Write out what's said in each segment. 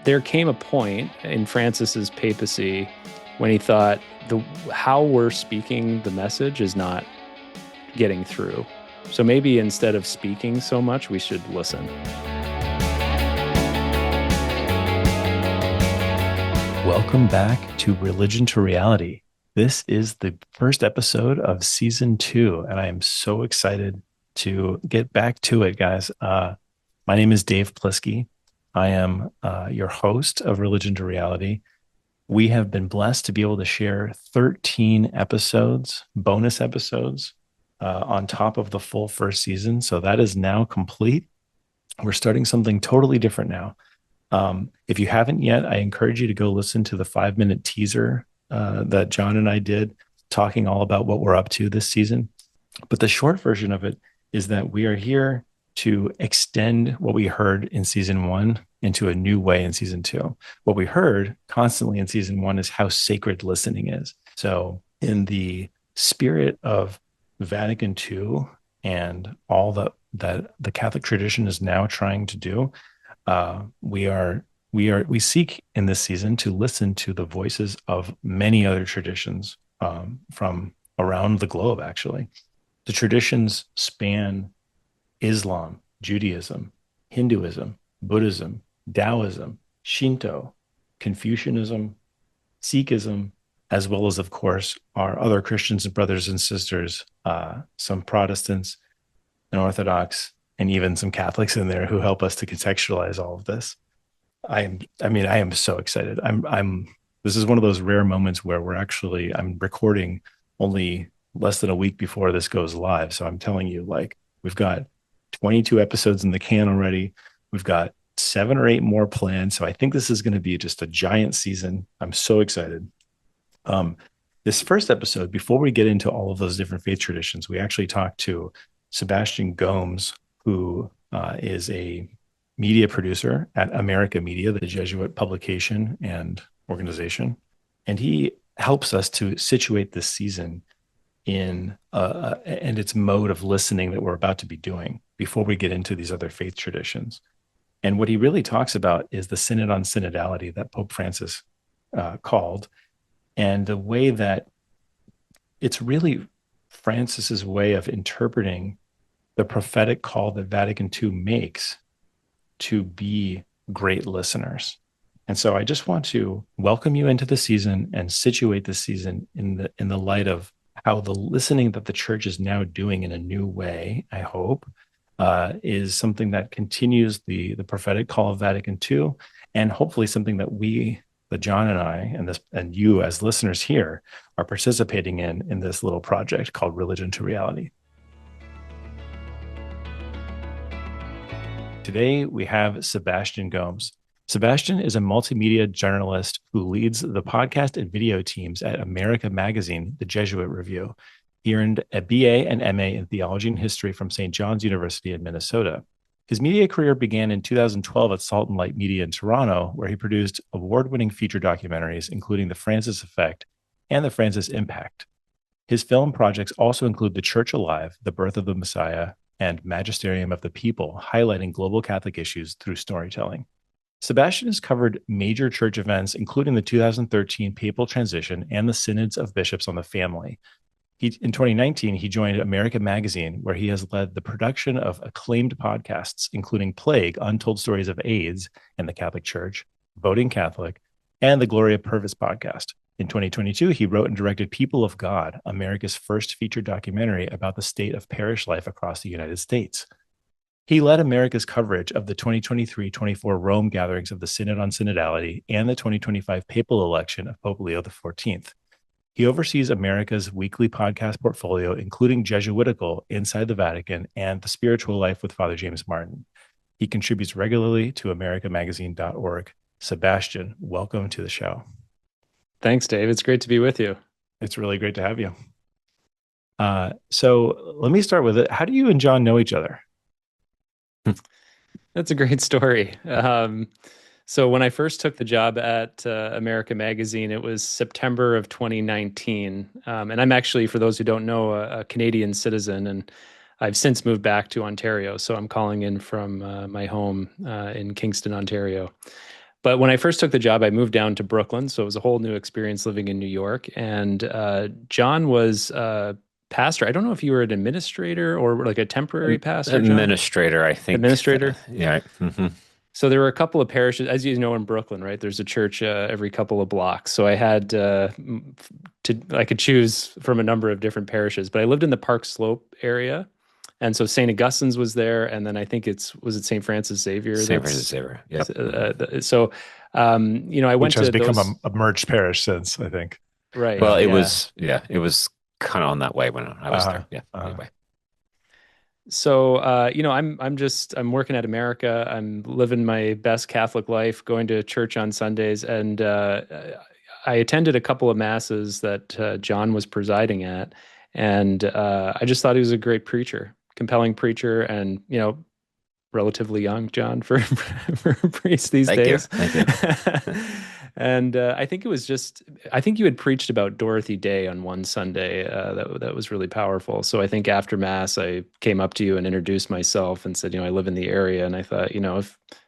there came a point in Francis's papacy when he thought how we're speaking the message is not getting through. So maybe instead of speaking so much, we should listen. Welcome back to Religion to Reality. This is the first episode of season 2, and I am so excited to get back to it, guys. My name is Dave Plisky. I am your host of Religion to Reality. We have been blessed to be able to share 13 episodes, bonus episodes, on top of the full first season. So that is now complete. We're starting something totally different now. If you haven't yet, I encourage you to go listen to the 5-minute teaser that John and I did, talking all about what we're up to this season. But the short version of it is that we are here to extend what we heard in season 1 into a new way in season 2. What we heard constantly in season 1 is how sacred listening is. So in the spirit of Vatican II and all that the Catholic tradition is now trying to do, we seek in this season to listen to the voices of many other traditions from around the globe. Actually, the traditions span Islam, Judaism, Hinduism, Buddhism, Taoism, Shinto, Confucianism, Sikhism, as well as, of course, our other Christians and brothers and sisters, some Protestants and Orthodox, and even some Catholics in there who help us to contextualize all of this. I am so excited. This is one of those rare moments where I'm recording only less than a week before this goes live. So I'm telling you, we've got 22 episodes in the can already. We've got 7 or 8 more planned. So I think this is going to be just a giant season. I'm so excited. This first episode, before we get into all of those different faith traditions, we actually talked to Sebastian Gomes, who is a media producer at America Media, the Jesuit publication and organization. And he helps us to situate this season in and its mode of listening that we're about to be doing before we get into these other faith traditions. And what he really talks about is the Synod on Synodality that Pope Francis called, and the way that it's really Francis's way of interpreting the prophetic call that Vatican II makes to be great listeners. And so I just want to welcome you into the season and situate the season in the light of how the listening that the church is now doing in a new way, I hope, is something that continues the prophetic call of Vatican II, and hopefully something that John and I and you as listeners here are participating in this little project called Religion to Reality. Today, we have Sebastian Gomes. Sebastian is a multimedia journalist who leads the podcast and video teams at America Magazine, the Jesuit Review. He earned a BA and MA in theology and history from St. John's University in Minnesota. His media career began in 2012 at Salt and Light Media in Toronto, where he produced award-winning feature documentaries, including The Francis Effect and The Francis Impact. His film projects also include The Church Alive, The Birth of the Messiah, and Magisterium of the People, highlighting global Catholic issues through storytelling. Sebastian has covered major church events, including the 2013 papal transition and the synods of bishops on the family. In 2019, he joined America Magazine, where he has led the production of acclaimed podcasts, including Plague, Untold Stories of AIDS and the Catholic Church, Voting Catholic, and the Gloria Purvis podcast. In 2022, he wrote and directed People of God, America's first feature documentary about the state of parish life across the United States. He led America's coverage of the 2023-24 Rome gatherings of the Synod on Synodality and the 2025 papal election of Pope Leo XIV. He oversees America's weekly podcast portfolio, including Jesuitical Inside the Vatican and The Spiritual Life with Father James Martin. He contributes regularly to americamagazine.org. Sebastian, welcome to the show. Thanks, Dave. It's great to be with you. It's really great to have you. So let me start with it. How do you and John know each other? That's a great story. So when I first took the job at America Magazine, it was September of 2019. And I'm actually, for those who don't know, a Canadian citizen, and I've since moved back to Ontario. So I'm calling in from my home in Kingston, Ontario. But when I first took the job, I moved down to Brooklyn, so it was a whole new experience living in New York. And John was pastor. I don't know if you were an administrator or like a temporary pastor, John. Administrator, I think. Administrator. Yeah. So there were a couple of parishes, as you know, in Brooklyn, right? There's a church every couple of blocks. So I had I could choose from a number of different parishes, but I lived in the Park Slope area, and so St. Augustine's was there, and then I think was it St. Francis Xavier? St. Francis Xavier. Yep. So I Which went has to become those. a merged parish since, I think. Right. Well, Yeah. it was kind of on that way when I was Uh-huh. there. Yeah. Uh-huh. Anyway. So, I'm working at America. I'm living my best Catholic life, going to church on Sundays, and I attended a couple of masses that John was presiding at, and I just thought he was a great preacher, compelling preacher, and relatively young, John, for for a priest these Thank you. days. Thank you. And I think you had preached about Dorothy Day on one Sunday that was really powerful. So I think after Mass, I came up to you and introduced myself and said, I live in the area, and I thought,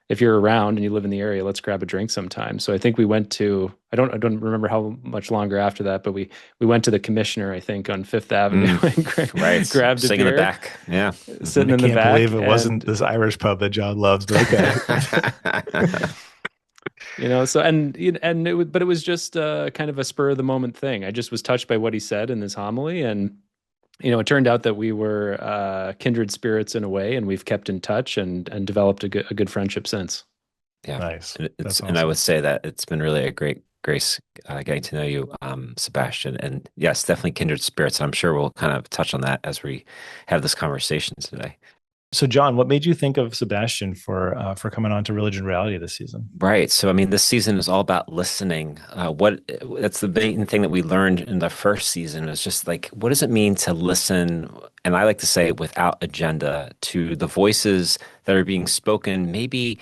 if you're around and you live in the area, let's grab a drink sometime. So I think we went to, I don't remember how much longer after that, but we went to the Commissioner, I think, on Fifth Avenue and Right. grabbed a Sitting in the beer, back. Yeah. sitting I in the can't back. believe it wasn't this Irish pub that John loves, but okay. But it was just kind of a spur of the moment thing. I just was touched by what he said in this homily, and it turned out that we were kindred spirits in a way, and we've kept in touch and developed a good friendship since. Yeah. Nice. That's And I awesome. would say that it's been really a great grace getting to know you, Sebastian. And yes, definitely kindred spirits. I'm sure we'll kind of touch on that as we have this conversation today. So, John, what made you think of Sebastian for coming on to Religion Reality this season? Right. So, I mean, this season is all about listening. That's the main thing that we learned in the first season is just like, what does it mean to listen? And I like to say without agenda to the voices that are being spoken, maybe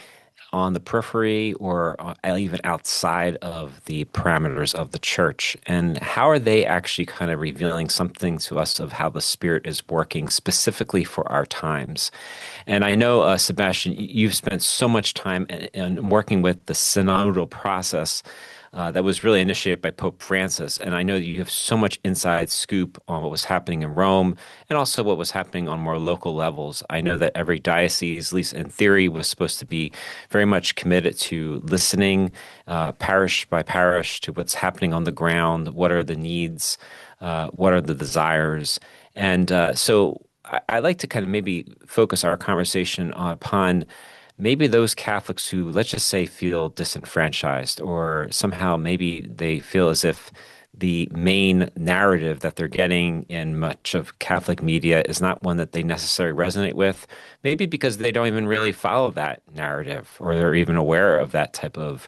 on the periphery or even outside of the parameters of the church? And how are they actually kind of revealing something to us of how the Spirit is working specifically for our times? And I know, Sebastian, you've spent so much time in working with the synodal process that was really initiated by Pope Francis. And I know that you have so much inside scoop on what was happening in Rome and also what was happening on more local levels. I know that every diocese, at least in theory, was supposed to be very much committed to listening parish by parish to what's happening on the ground, what are the needs, what are the desires. And I'd like to kind of maybe focus our conversation upon maybe those Catholics who, let's just say, feel disenfranchised, or somehow maybe they feel as if the main narrative that they're getting in much of Catholic media is not one that they necessarily resonate with, maybe because they don't even really follow that narrative, or they're even aware of that type of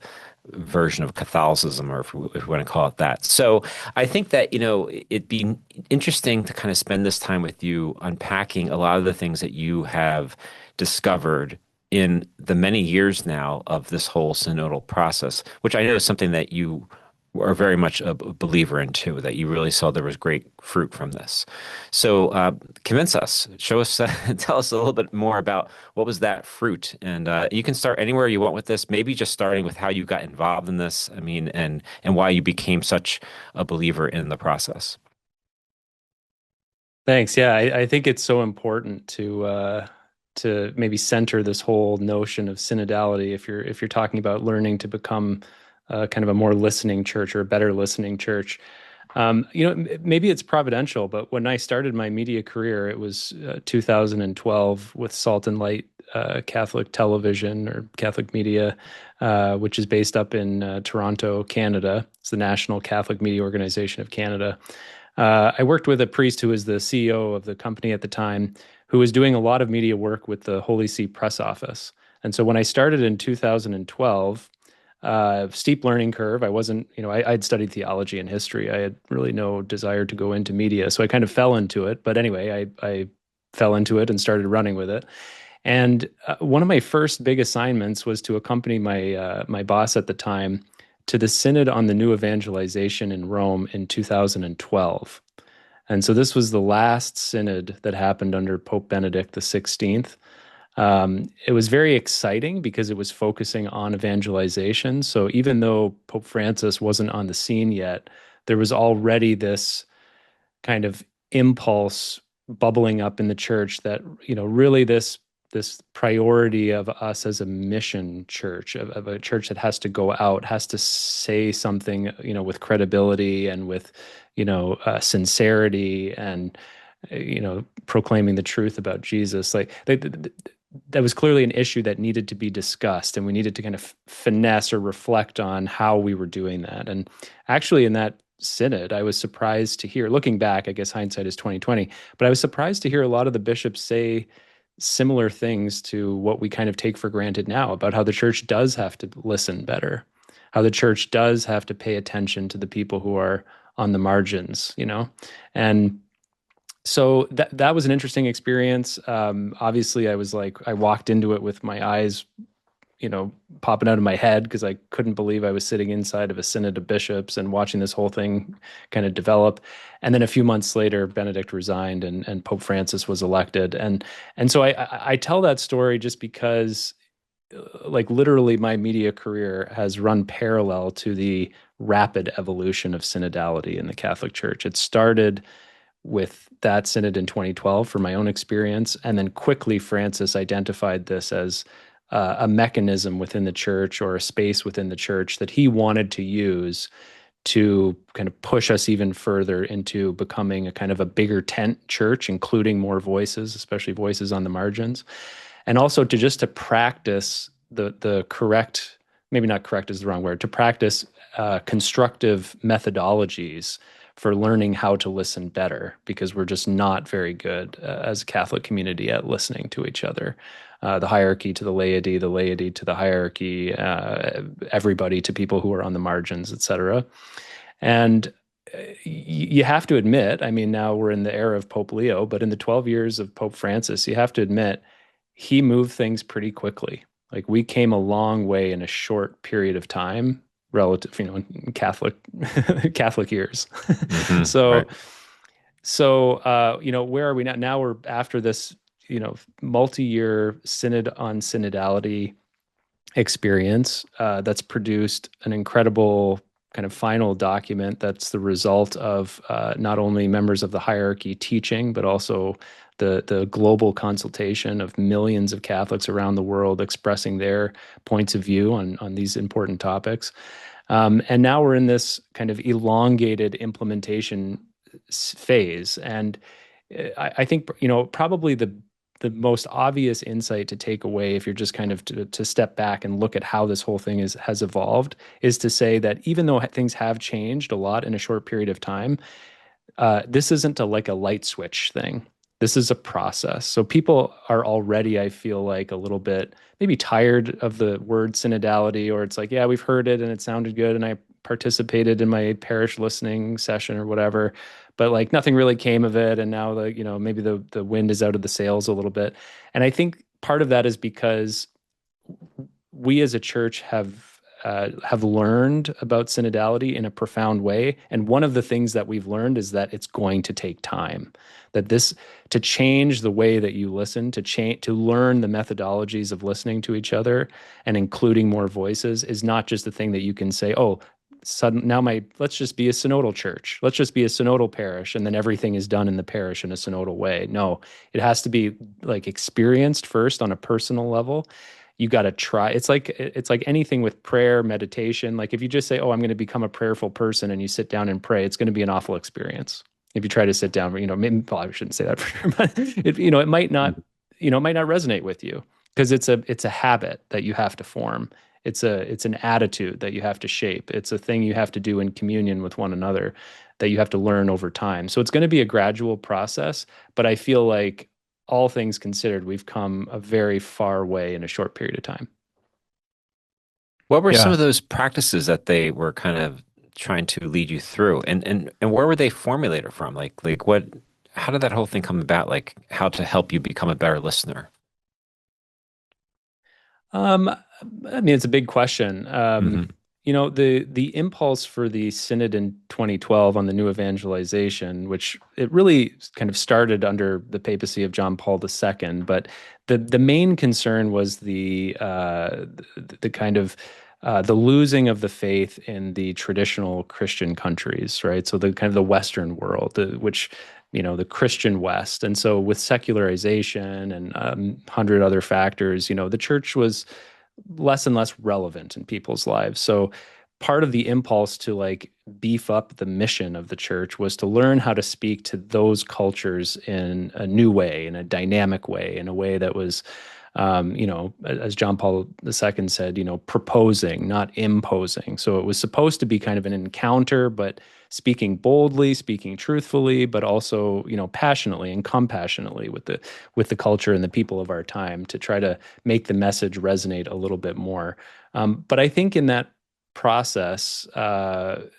version of Catholicism, or if we want to call it that. So I think that, it'd be interesting to kind of spend this time with you unpacking a lot of the things that you have discovered in the many years now of this whole synodal process, which I know is something that you are very much a believer in too, that you really saw there was great fruit from this. So convince us, show us, tell us a little bit more about what was that fruit. And you can start anywhere you want with this, maybe just starting with how you got involved in this, I mean, and why you became such a believer in the process. Thanks. Yeah, I think it's so important to maybe center this whole notion of synodality if you're talking about learning to become kind of a more listening church or a better listening church. Maybe it's providential, but when I started my media career, it was 2012 with Salt and Light Catholic Television or Catholic Media, which is based up in Toronto, Canada. It's the National Catholic Media Organization of Canada. I worked with a priest who was the CEO of the company at the time, who was doing a lot of media work with the Holy See Press Office. And so when I started in 2012, steep learning curve. I wasn't, I'd studied theology and history. I had really no desire to go into media. So I kind of fell into it. But anyway, I fell into it and started running with it. And one of my first big assignments was to accompany my boss at the time to the Synod on the New Evangelization in Rome in 2012. And so this was the last synod that happened under Pope Benedict XVI. It was very exciting because it was focusing on evangelization. So even though Pope Francis wasn't on the scene yet, there was already this kind of impulse bubbling up in the church that, really this priority of us as a mission church, of a church that has to go out, has to say something, with credibility and with, sincerity and, proclaiming the truth about Jesus. Like that was clearly an issue that needed to be discussed, and we needed to kind of finesse or reflect on how we were doing that. And actually, in that synod, I was surprised to hear, looking back, I guess hindsight is 2020, but I was surprised to hear a lot of the bishops say similar things to what we kind of take for granted now about how the church does have to listen better, how the church does have to pay attention to the people who are on the margins, and so that was an interesting experience. Obviously, I walked into it with my eyes, popping out of my head because I couldn't believe I was sitting inside of a synod of bishops and watching this whole thing kind of develop. And then a few months later, Benedict resigned and Pope Francis was elected. And so I tell that story just because, like, literally my media career has run parallel to the rapid evolution of synodality in the Catholic Church. It started with that synod in 2012 for my own experience. And then quickly Francis identified this as a mechanism within the church or a space within the church that he wanted to use to kind of push us even further into becoming a kind of a bigger tent church, including more voices, especially voices on the margins. And also to practice the correct, maybe not correct is the wrong word, to practice constructive methodologies for learning how to listen better, because we're just not very good as a Catholic community at listening to each other. The hierarchy to the laity to the hierarchy, everybody to people who are on the margins, etc. And you have to admit, I mean, now we're in the era of Pope Leo, but in the 12 years of Pope Francis, you have to admit, he moved things pretty quickly. Like, we came a long way in a short period of time relative, in Catholic Catholic years. Mm-hmm. So, Right. where are we now? Now we're after this, multi-year synod on synodality experience that's produced an incredible kind of final document that's the result of not only members of the hierarchy teaching, but also the global consultation of millions of Catholics around the world expressing their points of view on these important topics. And now we're in this kind of elongated implementation phase. And I think, probably the most obvious insight to take away, if you're just kind of to step back and look at how this whole thing has evolved, is to say that even though things have changed a lot in a short period of time, this isn't like a light switch thing. This is a process. So people are already, I feel like, a little bit maybe tired of the word synodality, or it's like, yeah, we've heard it and it sounded good and I participated in my parish listening session or whatever, but like nothing really came of it. And now maybe the wind is out of the sails a little bit. And I think part of that is because we as a church have learned about synodality in a profound way. And one of the things that we've learned is that it's going to take time, that to change the way that you listen, to learn the methodologies of listening to each other and including more voices is not just a thing that you can say, oh, let's just be a synodal church. Let's just be a synodal parish. And then everything is done in the parish in a synodal way. No, it has to be like experienced first on a personal level. You got to try. It's like anything with prayer, meditation. Like, if you just say, "Oh, I'm going to become a prayerful person," and you sit down and pray, it's going to be an awful experience. If you try to sit down, maybe, well, I shouldn't say that for sure, but it might not, it might not resonate with you, because it's a habit that you have to form. It's an attitude that you have to shape. It's a thing you have to do in communion with one another that you have to learn over time. So it's going to be a gradual process, but I feel like, all things considered, we've come a very far way in a short period of time. What were some Yeah. of those practices that they were kind of trying to lead you through, and where were they formulated from? Like what? How did that whole thing come about? Like, how to help you become a better listener? I mean, it's a big question. Hmm. the impulse for the Synod in 2012 on the new evangelization, which it really kind of started under the papacy of John Paul II, but the main concern was the kind of the losing of the faith in the traditional Christian countries, right? So the kind of the Western world, which the Christian West, and so with secularization and 100 other factors, the church was less and less relevant in people's lives. So part of the impulse to like beef up the mission of the church was to learn how to speak to those cultures in a new way, in a dynamic way, in a way that was, as John Paul II said, proposing, not imposing. So it was supposed to be kind of an encounter, but speaking boldly, speaking truthfully, but also, passionately and compassionately with the culture and the people of our time to try to make the message resonate a little bit more. But I think in that process, it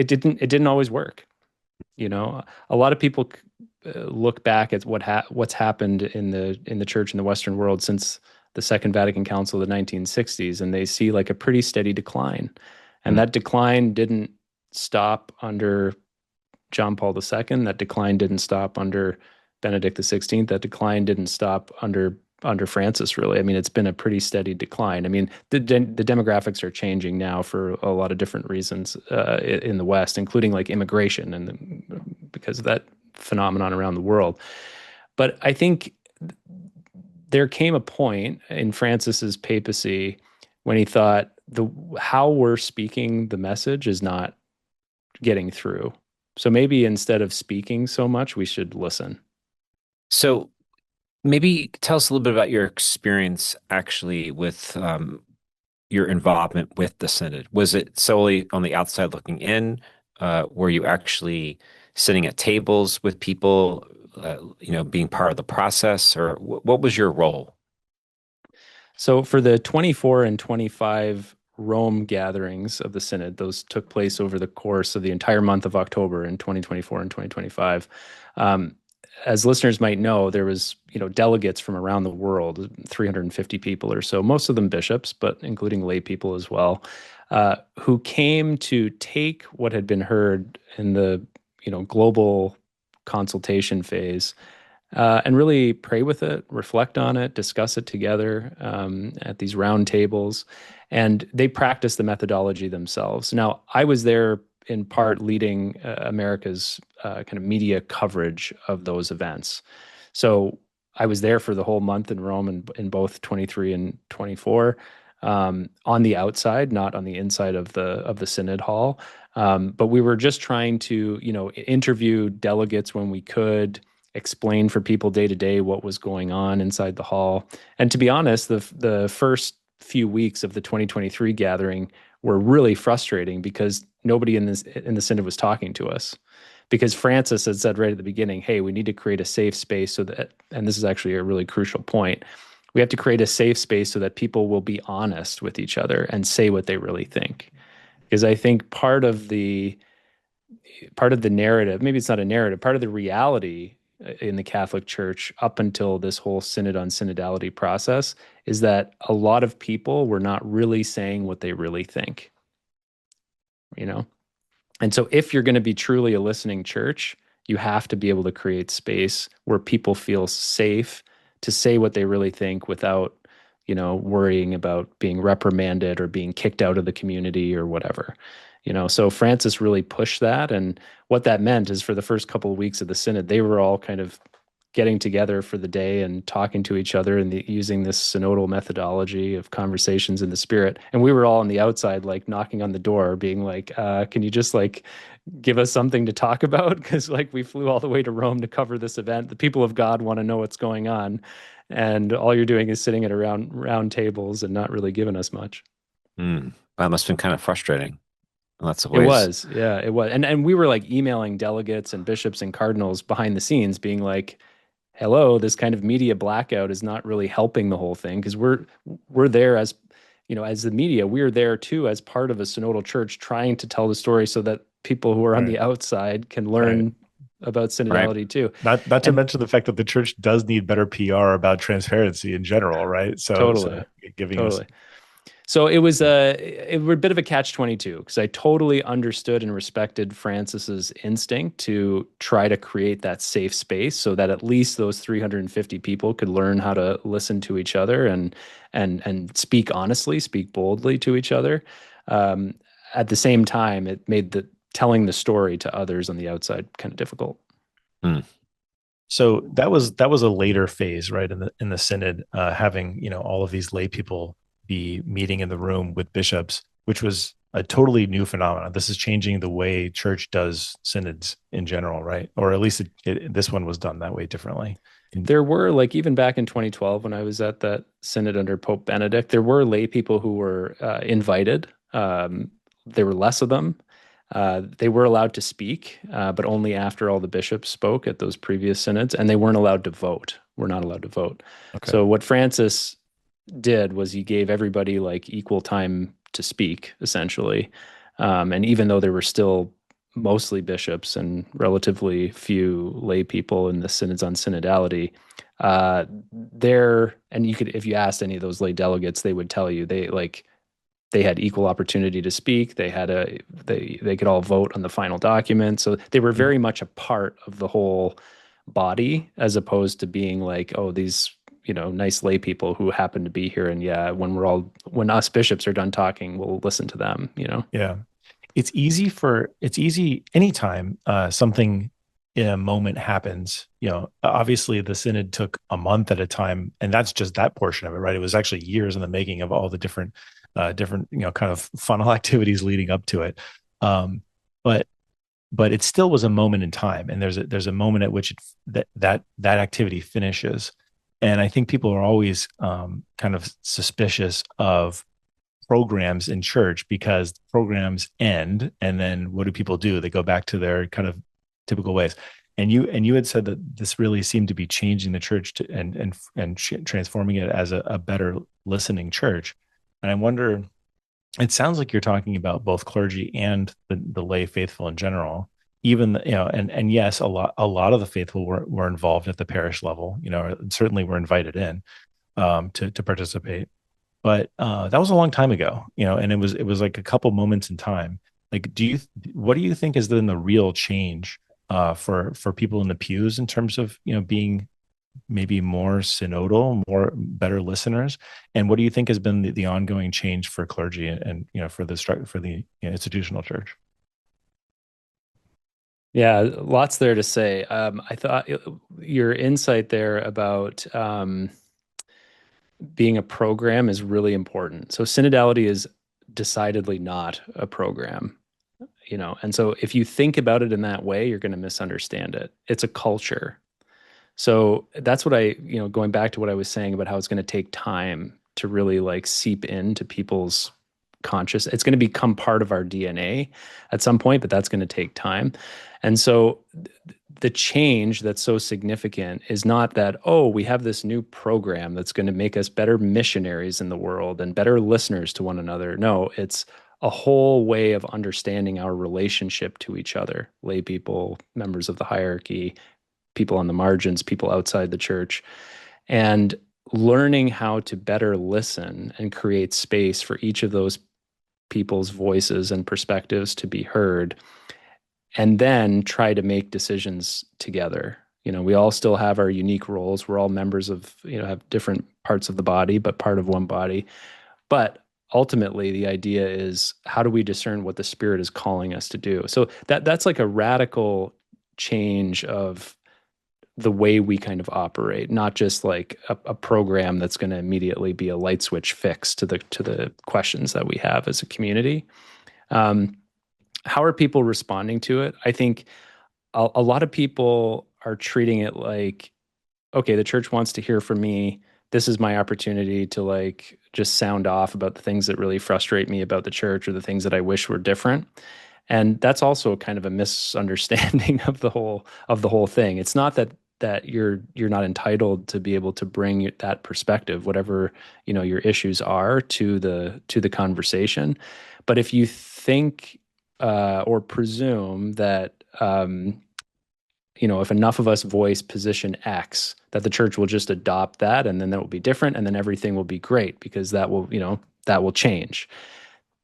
didn't always work. A lot of people look back at what's happened in the church in the Western world since the Second Vatican Council of the 1960s, and they see like a pretty steady decline. And that decline didn't stop under John Paul II. That decline didn't stop under Benedict XVI. That decline didn't stop under Francis, really. I mean, it's been a pretty steady decline. I mean, the demographics are changing now for a lot of different reasons in the West, including like immigration and because of that phenomenon around the world. But I think there came a point in Francis's papacy when he thought how we're speaking the message is not getting through. So maybe instead of speaking so much, we should listen. So maybe tell us a little bit about your experience actually with your involvement with the Synod. Was it solely on the outside looking in? Were you actually sitting at tables with people, being part of the process, or what was your role? So for the 24 and 25 Rome gatherings of the Synod, those took place over the course of the entire month of October in 2024 and 2025. As listeners might know, there was, delegates from around the world, 350 people or so, most of them bishops, but including lay people as well, who came to take what had been heard in the, global consultation phase and really pray with it, reflect on it, discuss it together at these round tables. And they practiced the methodology themselves. Now, I was there in part leading America's kind of media coverage of those events. So I was there for the whole month in Rome in both 23 and 24 on the outside, not on the inside of the Synod Hall. But we were just trying to, interview delegates when we could, explain for people day to day what was going on inside the hall. And to be honest, the first few weeks of the 2023 gathering were really frustrating because nobody in the Synod was talking to us. Because Francis had said right at the beginning, hey, we need to create a safe space so that, and this is actually a really crucial point, we have to create a safe space so that people will be honest with each other and say what they really think. Because I think part of the narrative, maybe it's not a narrative, part of the reality in the Catholic Church up until this whole synod on synodality process is that a lot of people were not really saying what they really think, And so if you're going to be truly a listening church, you have to be able to create space where people feel safe to say what they really think without, worrying about being reprimanded or being kicked out of the community or whatever. So Francis really pushed that. And what that meant is for the first couple of weeks of the synod, they were all kind of getting together for the day and talking to each other and using this synodal methodology of conversations in the spirit. And we were all on the outside, like knocking on the door, being like, can you just like give us something to talk about? Because like we flew all the way to Rome to cover this event. The people of God want to know what's going on. And all you're doing is sitting at around round tables and not really giving us much. That must have been kind of frustrating. Lots of ways. It was, yeah, it was. And we were like emailing delegates and bishops and cardinals behind the scenes being like, hello, this kind of media blackout is not really helping the whole thing because we're there as, as the media, we're there too as part of a synodal church trying to tell the story so that people who are on the outside can learn about synodality too. Not to mention the fact that the church does need better PR about transparency in general, right? So totally. Us. So it was a bit of a catch-22 because I totally understood and respected Francis's instinct to try to create that safe space so that at least those 350 people could learn how to listen to each other and speak honestly, speak boldly to each other. Um, at the same time, it made the telling the story to others on the outside kind of difficult. Hmm. So that was a later phase, right? In the synod, having, you know, all of these lay people be meeting in the room with bishops, which was a totally new phenomenon. This is changing the way church does synods in general, right? Or at least this one was done that way differently. There were, like, even back in 2012 when I was at that synod under Pope Benedict, there were lay people who were invited. There were less of them. They were allowed to speak, but only after all the bishops spoke at those previous synods, and they weren't allowed to vote. We're not allowed to vote. Okay. So what Francis did was he gave everybody like equal time to speak, essentially. And even though there were still mostly bishops and relatively few lay people in the synods on synodality, there, and you could, if you asked any of those lay delegates, they would tell you they had equal opportunity to speak. They could all vote on the final document. So they were very much a part of the whole body, as opposed to being like, oh, these, you know, nice lay people who happen to be here. And yeah, when us bishops are done talking, we'll listen to them, you know? Yeah. It's easy anytime something in a moment happens, you know. Obviously the synod took a month at a time, and that's just that portion of it, right? It was actually years in the making of all the different you know, kind of funnel activities leading up to it. Um, but it still was a moment in time, and there's a moment at which that activity finishes. And I think people are always kind of suspicious of programs in church because programs end, and then what do people do? They go back to their kind of typical ways. And you had said that this really seemed to be changing the church to, and transforming it as a better listening church. And I wonder, it sounds like you're talking about both clergy and the lay faithful in general. Even, you know, and yes, a lot of the faithful were involved at the parish level, you know, certainly were invited in to participate. But that was a long time ago, you know, and it was like a couple moments in time. Like, what do you think has been the real change for people in the pews in terms of, you know, being maybe more synodal, more better listeners? And what do you think has been the ongoing change for clergy and you know, for the you know, institutional church? Yeah, lots there to say. I thought your insight there about being a program is really important. So synodality is decidedly not a program, you know. And so if you think about it in that way, you're going to misunderstand it. It's a culture. So that's what you know, going back to what I was saying about how it's going to take time to really like seep into people's conscious. It's going to become part of our DNA at some point, but that's going to take time. And so the change that's so significant is not that, oh, we have this new program that's going to make us better missionaries in the world and better listeners to one another. No, it's a whole way of understanding our relationship to each other, lay people, members of the hierarchy, people on the margins, people outside the church, and learning how to better listen and create space for each of those people's voices and perspectives to be heard, and then try to make decisions together. You know, we all still have our unique roles. We're all members of, you know, have different parts of the body, but part of one body. But ultimately, the idea is, how do we discern what the Spirit is calling us to do? So that's like a radical change of the way we kind of operate, not just like a program that's going to immediately be a light switch fix to the questions that we have as a community. How are people responding to it? I think a lot of people are treating it like, okay, the church wants to hear from me. This is my opportunity to like just sound off about the things that really frustrate me about the church or the things that I wish were different. And that's also kind of a misunderstanding of the whole thing. It's not that you're not entitled to be able to bring that perspective, whatever, you know, your issues are, to the conversation. But if you think or presume that you know, if enough of us voice position X, that the church will just adopt that, and then that will be different, and then everything will be great because that will, you know, that will change.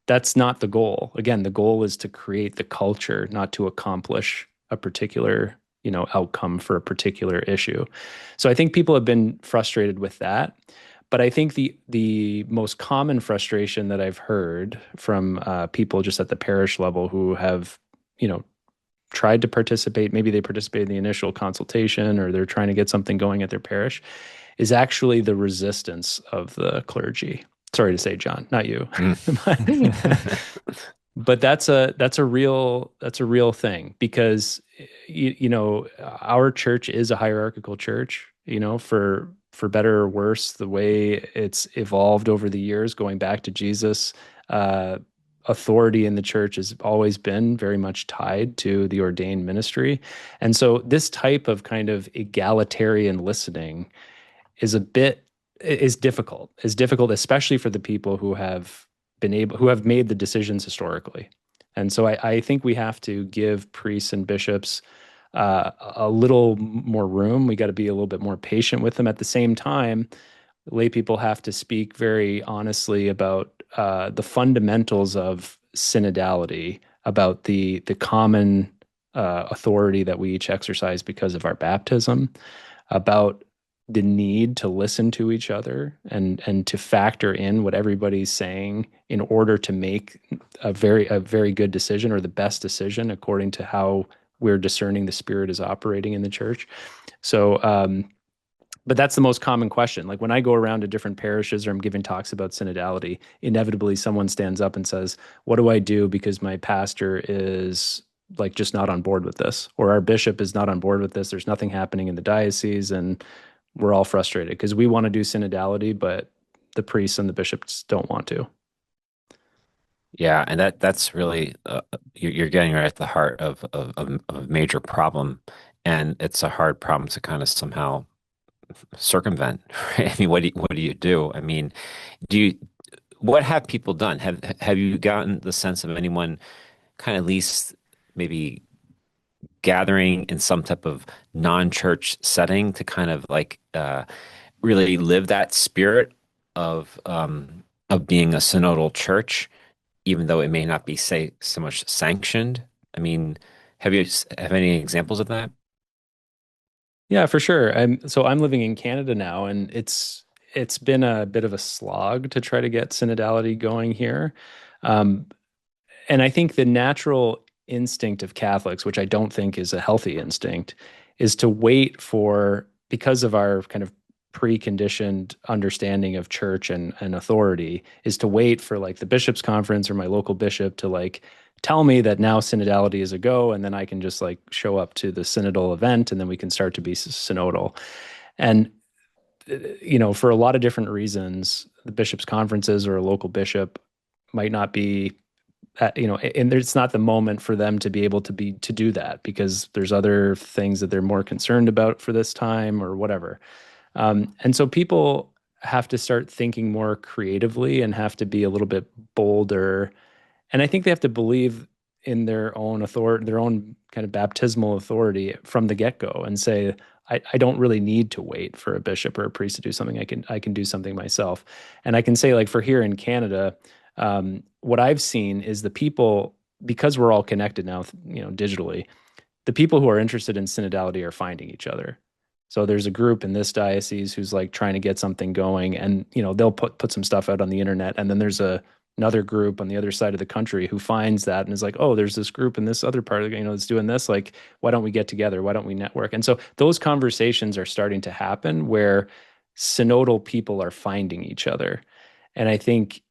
That's not the goal. Again, the goal is to create the culture, not to accomplish a particular, outcome for a particular issue. So I think people have been frustrated with that. But I think the most common frustration that I've heard from people just at the parish level who have, tried to participate, maybe they participated in the initial consultation or they're trying to get something going at their parish, is actually the resistance of the clergy. Sorry to say, John, not you. But that's a real thing because our church is a hierarchical church, for better or worse, the way it's evolved over the years, going back to Jesus, authority in the church has always been very much tied to the ordained ministry. And so this type of kind of egalitarian listening is difficult, especially for the people who have made the decisions historically. And so I think we have to give priests and bishops a little more room. We got to be a little bit more patient with them. At the same time, lay people have to speak very honestly about the fundamentals of synodality, about the common authority that we each exercise because of our baptism, about the need to listen to each other and to factor in what everybody's saying in order to make a very good decision or the best decision according to how we're discerning the Spirit is operating in the church. So, but that's the most common question. Like when I go around to different parishes or I'm giving talks about synodality, inevitably someone stands up and says, "What do I do because my pastor is like just not on board with this, or our bishop is not on board with this. There's nothing happening in the diocese and we're all frustrated because we want to do synodality, but the priests and the bishops don't want to." Yeah, and that's really you're getting right at the heart of a major problem, and it's a hard problem to kind of somehow circumvent. Right? I mean, what do you do? I mean, do you what have people done? Have you gotten the sense of anyone kind of at least maybe gathering in some type of non-church setting to kind of like really live that spirit of being a synodal church, even though it may not be say so much sanctioned? I mean, have any examples of that? Yeah, for sure. I'm living in Canada now, and it's been a bit of a slog to try to get synodality going here. Um, and I think the natural instinct of Catholics, which I don't think is a healthy instinct, is to wait for, because of our kind of preconditioned understanding of church and authority, is to wait for like the bishops' conference or my local bishop to like tell me that now synodality is a go, and then I can just like show up to the synodal event, and then we can start to be synodal. And for a lot of different reasons, the bishops' conferences or a local bishop might not be and it's not the moment for them to be able to do that because there's other things that they're more concerned about for this time or whatever. And so people have to start thinking more creatively and have to be a little bit bolder. And I think they have to believe in their own authority, their own kind of baptismal authority from the get-go, and say, I don't really need to wait for a bishop or a priest to do something. I can do something myself. And I can say, like, for here in Canada, what I've seen is the people, because we're all connected now, digitally, the people who are interested in synodality are finding each other. So there's a group in this diocese who's like trying to get something going, and they'll put some stuff out on the internet, and then there's another group on the other side of the country who finds that and is like, "Oh, there's this group in this other part of that's doing this. Like, why don't we get together? Why don't we network?" And so those conversations are starting to happen where synodal people are finding each other, and I think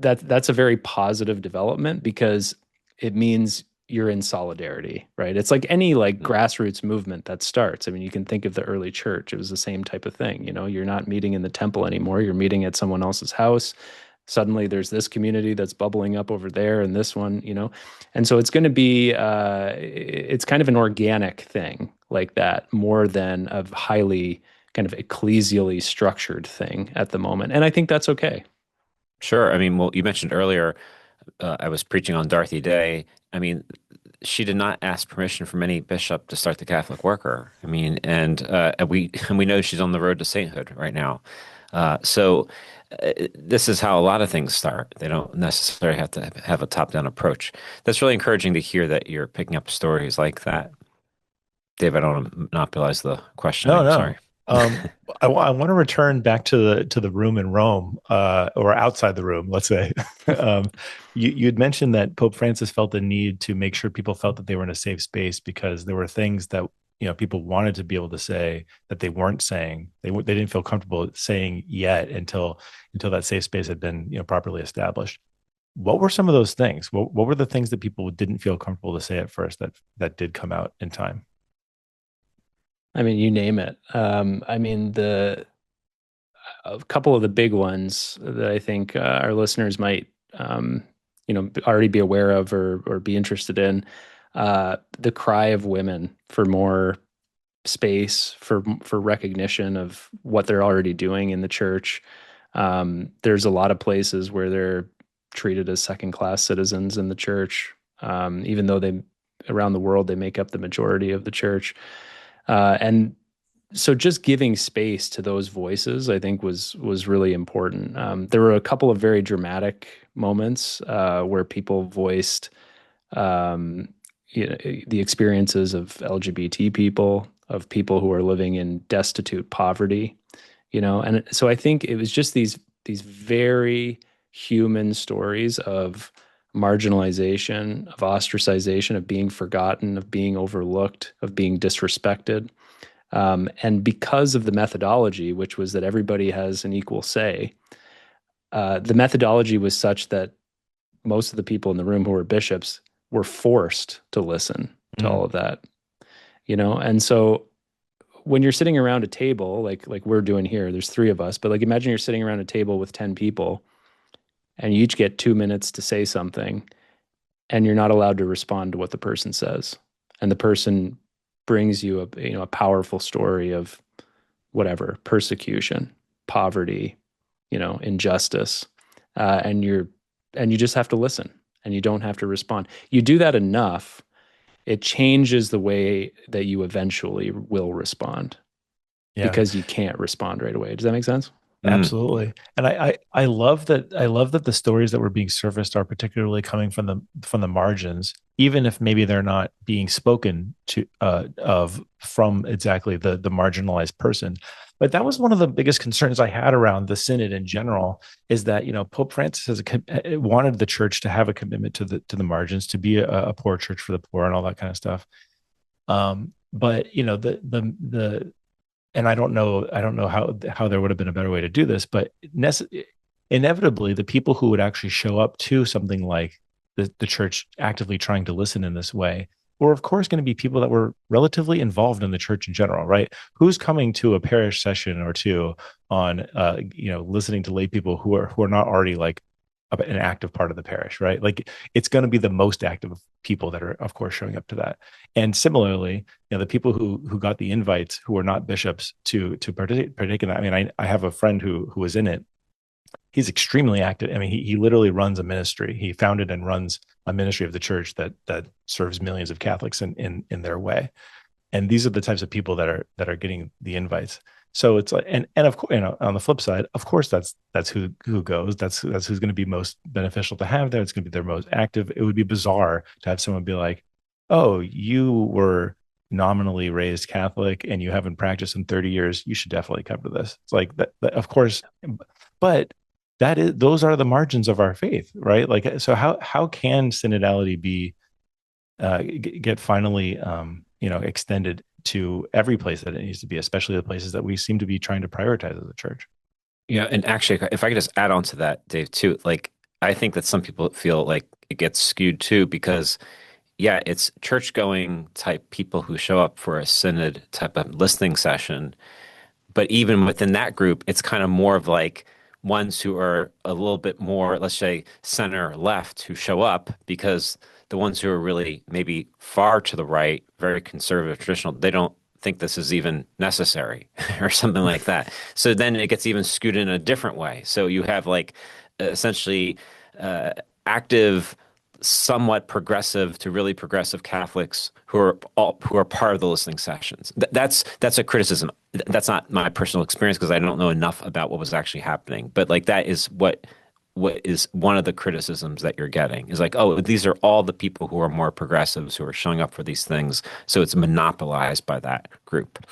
that's a very positive development because it means you're in solidarity, right? It's like any like grassroots movement that starts. I mean, you can think of the early church. It was the same type of thing. You're not meeting in the temple anymore. You're meeting at someone else's house. Suddenly there's this community that's bubbling up over there and this one, And so it's going to be, it's kind of an organic thing like that more than a highly kind of ecclesially structured thing at the moment. And I think that's okay. Sure. I mean, well, you mentioned earlier, I was preaching on Dorothy Day. I mean, she did not ask permission from any bishop to start the Catholic Worker. I mean, and we know she's on the road to sainthood right now. This is how a lot of things start. They don't necessarily have to have a top-down approach. That's really encouraging to hear that you're picking up stories like that. Dave, I don't want to monopolize the No, questioning. Sorry. no. Um, I want to return back to the room in Rome, or outside the room, let's say. You'd mentioned that Pope Francis felt the need to make sure people felt that they were in a safe space because there were things that people wanted to be able to say that they weren't saying. They didn't feel comfortable saying yet until that safe space had been properly established. What were some of those things? What were the things that people didn't feel comfortable to say at first that did come out in time? I mean, you name it. I mean, a couple of the big ones that I think our listeners might, already be aware of or be interested in. The cry of women for more space, for recognition of what they're already doing in the church. There's a lot of places where they're treated as second-class citizens in the church, even though they around the world they make up the majority of the church. And so just giving space to those voices, I think was really important. There were a couple of very dramatic moments where people voiced um, the experiences of LGBT people, of people who are living in destitute poverty, and so I think it was just these very human stories of marginalization, of ostracization, of being forgotten, of being overlooked, of being disrespected. And because of the methodology, which was that everybody has an equal say, the methodology was such that most of the people in the room who were bishops were forced to listen to all Mm. of that, And so when you're sitting around a table, like we're doing here, there's three of us, but like imagine you're sitting around a table with 10 people and you each get 2 minutes to say something and you're not allowed to respond to what the person says. And the person brings you a powerful story of whatever, persecution, poverty, injustice, and you just have to listen and you don't have to respond. You do that enough, it changes the way that you eventually will respond Yeah. because you can't respond right away. Does that make sense? Mm. Absolutely. And I love that the stories that were being surfaced are particularly coming from the margins, even if maybe they're not being spoken to of from exactly the marginalized person. But that was one of the biggest concerns I had around the synod in general, is that Pope Francis wanted the church to have a commitment to the margins, to be a poor church for the poor and all that kind of stuff. But the and I don't know how there would have been a better way to do this, but inevitably the people who would actually show up to something like the church actively trying to listen in this way were of course going to be people that were relatively involved in the church in general, right? Who's coming to a parish session or two on listening to lay people who are not already like an active part of the parish, right? Like it's going to be the most active people that are of course showing up to that. And similarly, the people who got the invites, who are not bishops, to partake in that. I mean, I have a friend who was in it. He's extremely active. I mean, he literally runs a ministry. He founded and runs a ministry of the church that serves millions of Catholics in their way. And these are the types of people that are getting the invites. So it's like, and of course, on the flip side, of course, that's who goes. That's who's going to be most beneficial to have there. It's going to be their most active. It would be bizarre to have someone be like, "Oh, you were nominally raised Catholic and you haven't practiced in 30 years. You should definitely come to this." It's like that of course, but those are the margins of our faith, right? Like, so how can synodality be get finally extended to every place that it needs to be, especially the places that we seem to be trying to prioritize as a church? Yeah, and actually, if I could just add on to that, Dave, too, like I think that some people feel like it gets skewed too because yeah, it's church-going type people who show up for a synod type of listening session. But even within that group, it's kind of more of like ones who are a little bit more, let's say, center left who show up because the ones who are really maybe far to the right, very conservative, traditional, they don't think this is even necessary or something like that. So then it gets even skewed in a different way. So you have like essentially uh, active somewhat progressive to really progressive Catholics who are part of the listening sessions. That's a criticism. That's not my personal experience because I don't know enough about what was actually happening. But like that is what is one of the criticisms that you're getting is like, oh, these are all the people who are more progressives who are showing up for these things. So it's monopolized by that group.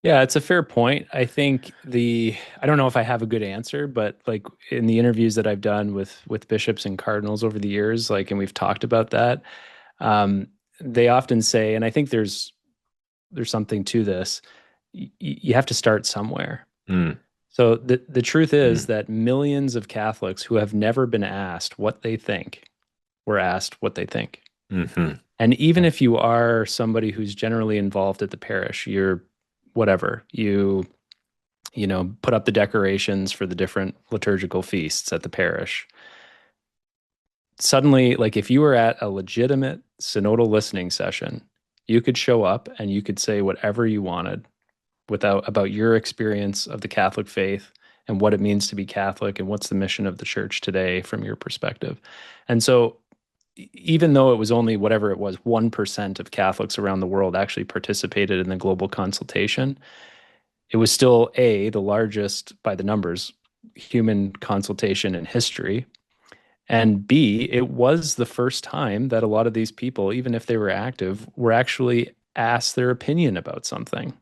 Yeah, it's a fair point. I think I don't know if I have a good answer, but like in the interviews that I've done with bishops and cardinals over the years, like, and we've talked about that, um, they often say, and I think there's something to this, you have to start somewhere. Mm, So the truth is mm, that millions of Catholics who have never been asked what they think were asked what they think. hmm. And even if you are somebody who's generally involved at the parish, you're whatever, put up the decorations for the different liturgical feasts at the parish. Suddenly, like if you were at a legitimate synodal listening session, you could show up and you could say whatever you wanted about your experience of the Catholic faith and what it means to be Catholic and what's the mission of the church today from your perspective. And so even though it was only whatever it was, 1% of Catholics around the world actually participated in the global consultation, it was still the largest by the numbers human consultation in history. And B, it was the first time that a lot of these people, even if they were active, were actually asked their opinion about something.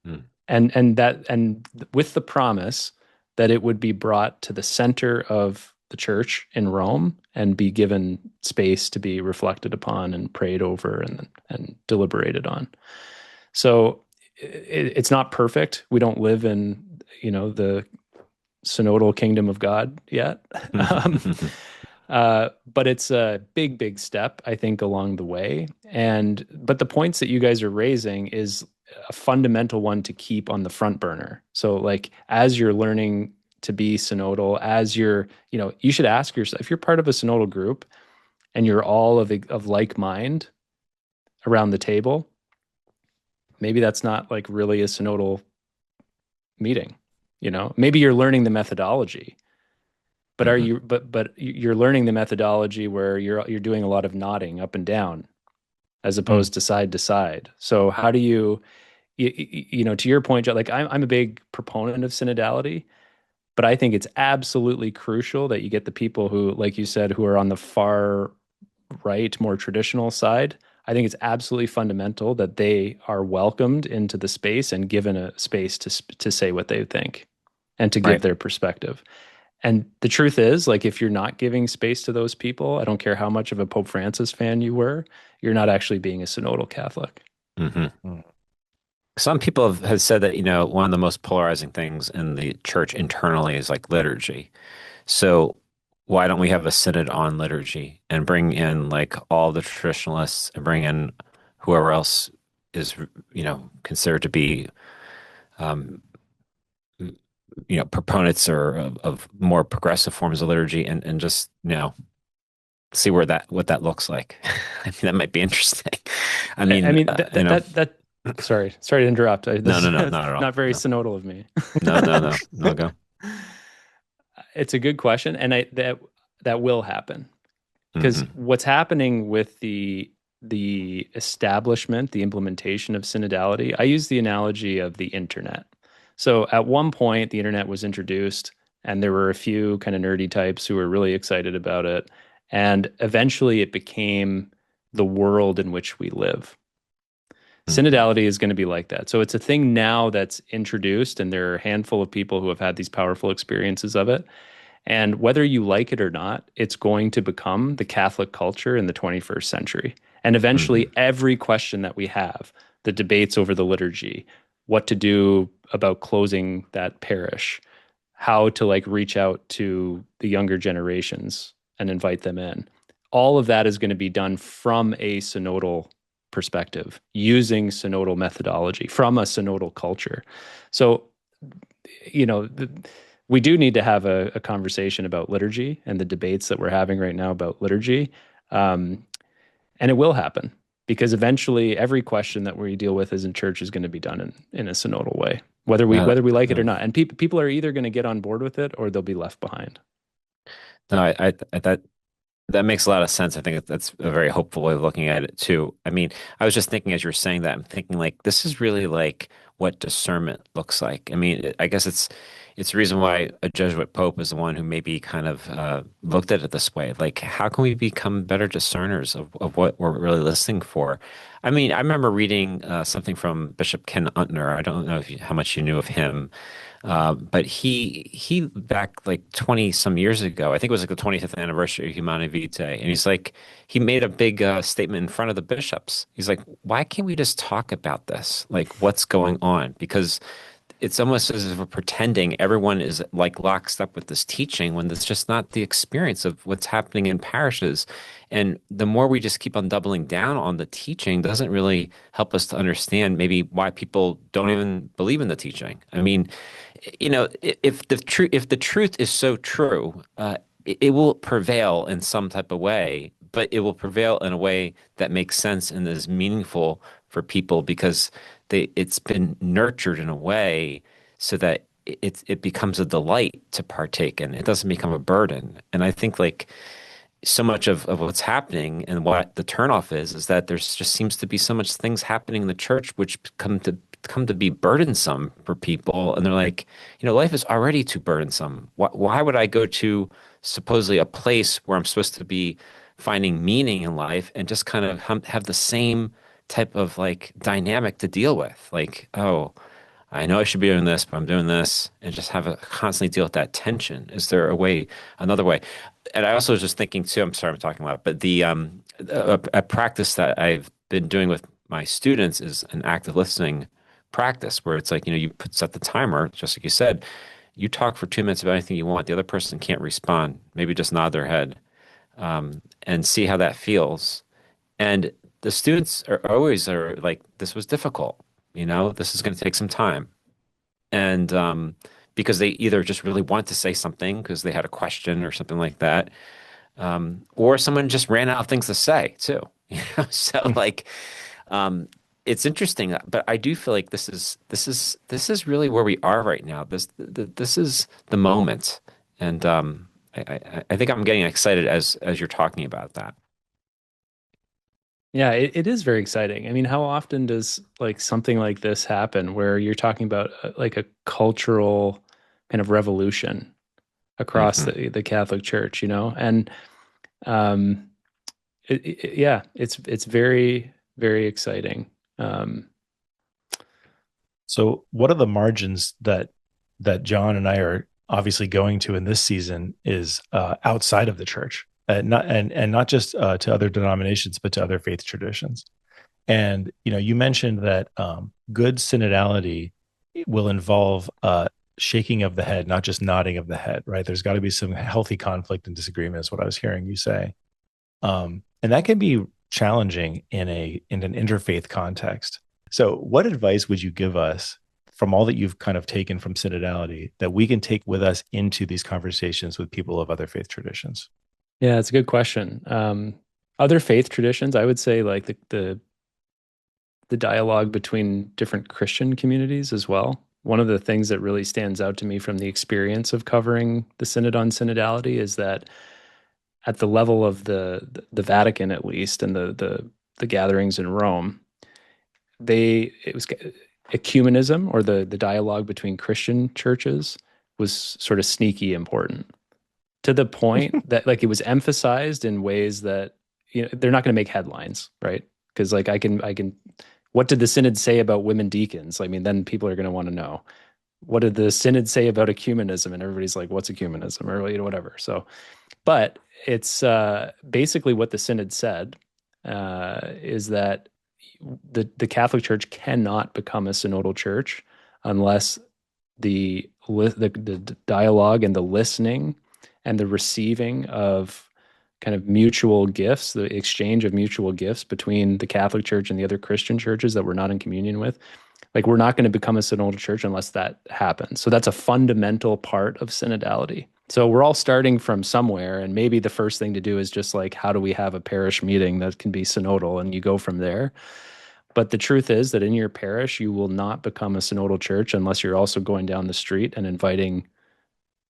Mm. And with the promise that it would be brought to the center of the church in Rome and be given space to be reflected upon and prayed over and deliberated on. So it's not perfect. We don't live in, the synodal kingdom of God yet. But it's a big, big step, I think, along the way. But the points that you guys are raising is a fundamental one to keep on the front burner. So like as you're learning to be synodal, you should ask yourself, if you're part of a synodal group and you're all of like mind around the table, maybe that's not like really a synodal meeting. Maybe you're learning the methodology, but are Mhm. you but you're learning the methodology where you're doing a lot of nodding up and down as Mm. opposed to side. So how do to your point, Joe, like I'm a big proponent of synodality, but I think it's absolutely crucial that you get the people who, like you said, who are on the far right, more traditional side. I think it's absolutely fundamental that they are welcomed into the space and given a space to say what they think and to give Right. their perspective. And the truth is, like, if you're not giving space to those people, I don't care how much of a Pope Francis fan you were, you're not actually being a synodal Catholic. Hmm. Mm. Some people have said that, one of the most polarizing things in the church internally is like liturgy. So why don't we have a synod on liturgy and bring in like all the traditionalists and bring in whoever else is, considered to be, um, proponents or of more progressive forms of liturgy and just, see what that looks like. I mean, that might be interesting. I I mean, mean, that sorry to interrupt. no, This no, no, is not at all. not very No, synodal of me. no, no, no, no, go. It's a good question, and that will happen because Hmm. what's happening with the establishment, the implementation of synodality. I use the analogy of the internet. So at one point, the internet was introduced, and there were a few kind of nerdy types who were really excited about it, and eventually it became the world in which we live. Hmm. Synodality is going to be like that. So it's a thing now that's introduced, and there are a handful of people who have had these powerful experiences of it. And whether you like it or not, it's going to become the Catholic culture in the 21st century. And Hmm. eventually, every question that we have, the debates over the liturgy, what to do about closing that parish, how to like reach out to the younger generations and invite them in, all of that is going to be done from a synodal perspective, using synodal methodology from a synodal culture. So, you know, we do need to have a conversation about liturgy and the debates that we're having right now about liturgy. Um, and it will happen because eventually every question that we deal with as in church is going to be done in a synodal way, Uh, whether we like it or uh, not. And people are either going to get on board with it or they'll be left behind. no, I that That makes a lot of sense. I think that's a very hopeful way of looking at it too. I mean, I was just thinking as you were saying that, I'm thinking like this is really like what discernment looks like. I mean, I guess it's the reason why a Jesuit Pope is the one who maybe kind of looked at it this way. Like, how can we become better discerners of what we're really listening for? I mean, I remember reading something from Bishop Ken Untner. I don't know how much you knew of him. But he back like 20 some years ago, I think it was like the 25th anniversary of Humanae Vitae, and he's like, he made a big statement in front of the bishops. He's like, why can't we just talk about this? Like, what's going on? Because it's almost as if we're pretending everyone is like locked up with this teaching when that's just not the experience of what's happening in parishes. And the more we just keep on doubling down on the teaching doesn't really help us to understand maybe why people don't even believe in the teaching. I mean, if the truth is so true, it will prevail in some type of way, but it will prevail in a way that makes sense and is meaningful for people because it's been nurtured in a way so that it becomes a delight to partake in. It doesn't become a burden. And I think like so much of what's happening and what the turnoff is that there's just seems to be so much things happening in the church which come to be burdensome for people, and they're like, life is already too burdensome. Why would I go to supposedly a place where I'm supposed to be finding meaning in life and just kind of have the same type of like dynamic to deal with? Like, oh, I know I should be doing this, but I'm doing this, and just have a constantly deal with that tension. Is there another way? And I also was just thinking too, I'm sorry I'm talking a lot, but a practice that I've been doing with my students is an active listening practice where it's like, set the timer, just like you said, you talk for 2 minutes about anything you want. The other person can't respond. Maybe just nod their head, and see how that feels. And the students are like, this was difficult. This is going to take some time. And because they either just really want to say something because they had a question or something like that, or someone just ran out of things to say too. So like, it's interesting, but I do feel like this is really where we are right now. This is the moment, and I think I'm getting excited as you're talking about that. Yeah, it is very exciting. I mean, how often does like something like this happen where you're talking about like a cultural kind of revolution across Hmm. the Catholic Church, And um yeah, it's very, very exciting. Um So, what are the margins that John and I are obviously going to in this season is outside of the church, not just to other denominations, but to other faith traditions. And you mentioned that good synodality will involve shaking of the head, not just nodding of the head. Right? There's got to be some healthy conflict and disagreement, is what I was hearing you say, and that can be challenging in an interfaith context. So, what advice would you give us from all that you've kind of taken from synodality that we can take with us into these conversations with people of other faith traditions? yeah, it's a good question. Other faith traditions, I would say like the dialogue between different Christian communities as well. One of the things that really stands out to me from the experience of covering the Synod on Synodality is that at the level of the Vatican, at least, and the gatherings in Rome, it was ecumenism, or the dialogue between Christian churches, was sort of sneaky important, to the point that like it was emphasized in ways that they're not going to make headlines, right? Because like I can what did the Synod say about women deacons? I mean, then people are going to want to know, what did the Synod say about ecumenism? And everybody's like, what's ecumenism, or whatever. So, but it's basically what the Synod said, is that the Catholic Church cannot become a synodal church unless the dialogue and the listening and the receiving of kind of mutual gifts, the exchange of mutual gifts between the Catholic Church and the other Christian churches that we're not in communion with. Like, we're not going to become a synodal church unless that happens. So that's a fundamental part of synodality. So we're all starting from somewhere, and maybe the first thing to do is just like, how do we have a parish meeting that can be synodal, and you go from there. But the truth is that in your parish, you will not become a synodal church unless you're also going down the street and inviting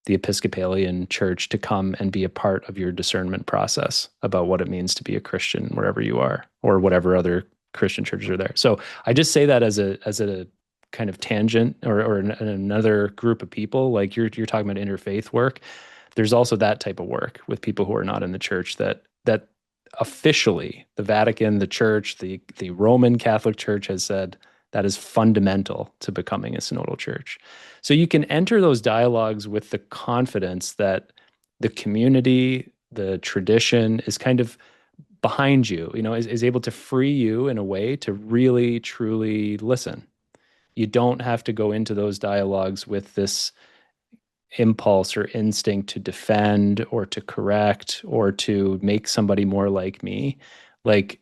the Episcopalian Church to come and be a part of your discernment process about what it means to be a Christian wherever you are, or whatever other Christian churches are there. So I just say that as a kind of tangent, or another group of people. Like you're talking about interfaith work. There's also that type of work with people who are not in the church, that officially the Vatican, the church, the Roman Catholic Church has said that is fundamental to becoming a synodal church. So you can enter those dialogues with the confidence that the community, the tradition is kind of behind you, is able to free you in a way to really, truly listen. You don't have to go into those dialogues with this impulse or instinct to defend or to correct or to make somebody more like me. Like,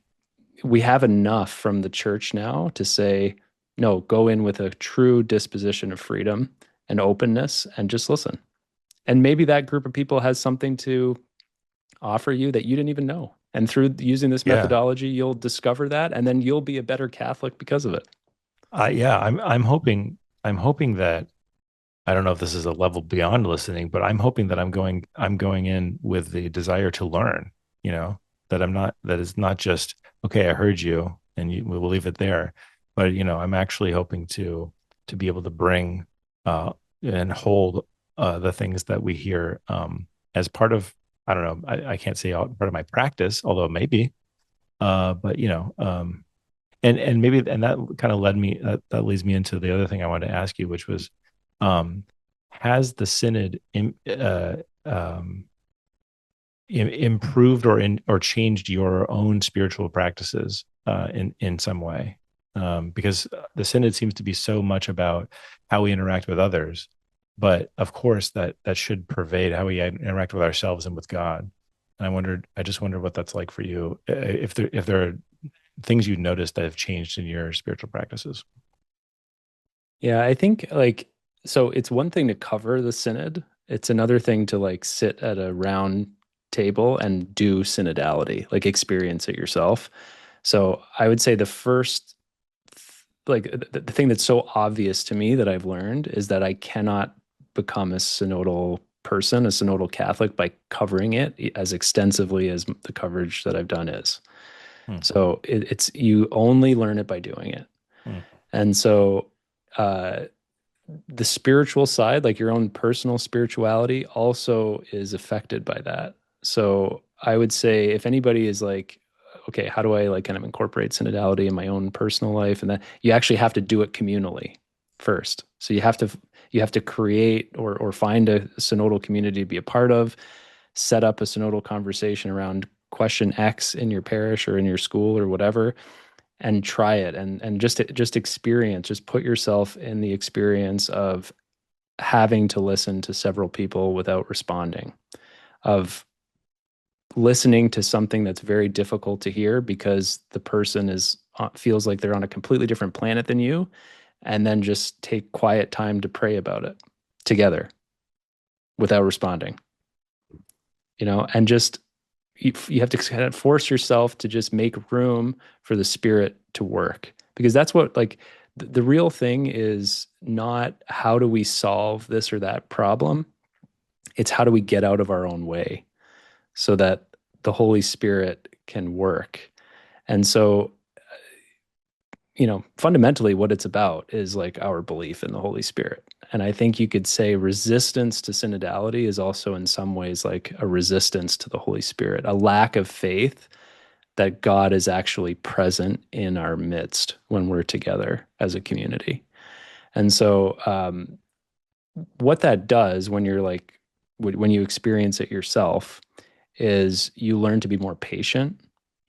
we have enough from the church now to say, no, go in with a true disposition of freedom and openness and just listen. And maybe that group of people has something to offer you that you didn't even know. And through using this methodology, you'll discover that, and then you'll be a better Catholic because of it. I'm hoping that, I don't know if this is a level beyond listening, but I'm hoping that I'm going in with the desire to learn, that it's not just, okay, I heard you and we'll leave it there. But, I'm actually hoping to be able to bring and hold the things that we hear as part of, I don't know, I can't say part of my practice, although maybe, but, and maybe, and that kind of that leads me into the other thing I wanted to ask you, which was, has the synod improved or changed your own spiritual practices in some way? Because the synod seems to be so much about how we interact with others, but of course that should pervade how we interact with ourselves and with God. And I just wondered what that's like for you, if there are things you noticed that have changed in your spiritual practices. Yeah, I think so it's one thing to cover the synod. It's another thing to sit at a round table and do synodality, experience it yourself. So I would say the first, the thing that's so obvious to me that I've learned is that I cannot become a synodal person, a synodal Catholic, by covering it as extensively as the coverage that I've done is. So it's you only learn it by doing it. And so the spiritual side, like your own personal spirituality, also is affected by that. So I would say if anybody is like, okay, how do I kind of incorporate synodality in my own personal life? And that you actually have to do it communally first. So you have to create or find a synodal community to be a part of, set up a synodal conversation around question X in your parish or in your school or whatever, and try it and just experience, just put yourself in the experience of having to listen to several people without responding, of listening to something that's very difficult to hear because the person feels like they're on a completely different planet than you, and then just take quiet time to pray about it together without responding, and just you have to kind of force yourself to just make room for the Spirit to work, because that's what the real thing is, not how do we solve this or that problem. It's how do we get out of our own way so that the Holy Spirit can work. And so, fundamentally what it's about is our belief in the Holy Spirit. And I think you could say resistance to synodality is also in some ways like a resistance to the Holy Spirit, a lack of faith that God is actually present in our midst when we're together as a community. And so what that does when you're when you experience it yourself is you learn to be more patient